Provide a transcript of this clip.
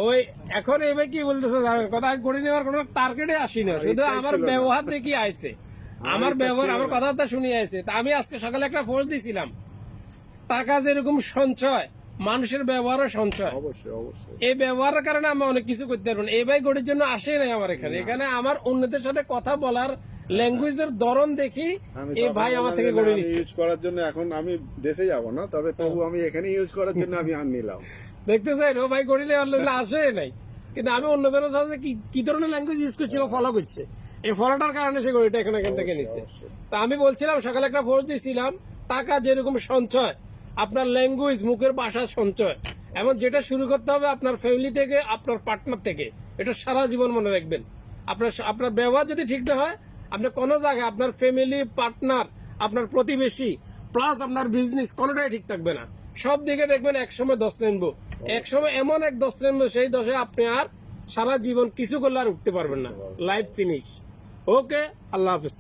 ওই এখন এবার কি বলতেছে জানেন, কথা গড়ি নেওয়ার কোনো টার্গেটে আসি না, শুধু আমার ব্যবহার দেখি আইছে, আমার ব্যবহার আমার কথাবার্তা শুনি আইছে। তা আমি আজকে সকালে একটা পোস্ট দিছিলাম, টাকা যেরকম সঞ্চয়, মানুষের ব্যবহারও সঞ্চয়। অবশ্যই অবশ্যই এই ব্যবহারের কারণে আমি অনেক কিছু করতে পারবো না। এই ভাই গড়ির জন্য আসে নাই আমার এখানে, এখানে আমার অন্যদের সাথে কথা বলার ল্যাঙ্গুয়েজের ধরন দেখি এই ভাই আমার থেকে গড়ি নিচ্ছে। ইউজ করার জন্য এখন আমি দেশে যাব না, তবে তবু আমি এখানে ইউজ করার জন্য আমি আন নিলাম। দেখতে চাই ও ভাই গড়ি নেওয়ার লোক আসে নাই, কিন্তু আমি অন্যদের সাথে কি ধরনের ল্যাঙ্গুয়েজ ইউজ করছি ও ফলো করছে, এই ফলোটার কারণে সে গড়িটা এখান থেকে নিচ্ছে। তা আমি বলছিলাম সকালে একটা পোস্ট দিয়েছিলাম, টাকা যেরকম সঞ্চয়, আপনার ল্যাঙ্গুয়েজ মুখের ভাষার সঞ্চয়, এমন যেটা শুরু করতে হবে আপনার ফ্যামিলি থেকে, আপনার পার্টনার থেকে। এটা সারা জীবন মনে রাখবেন। আপনার ব্যবহার যদি ঠিক না হয়, আপনি কোনো জায়গায় আপনার ফ্যামিলি, পার্টনার, আপনার প্রতিবেশী প্লাস আপনার বিজনেস কোনোটাই ঠিক থাকবে না। সব দিকে দেখবেন একসময় দশ নেনবো, একসময় এমন এক দশ নেনবো, সেই দশে আপনি আর সারা জীবন কিছু করলে আর উঠতে পারবেন না, লাইফ ফিনিশ। ওকে, আল্লাহ হাফিজ।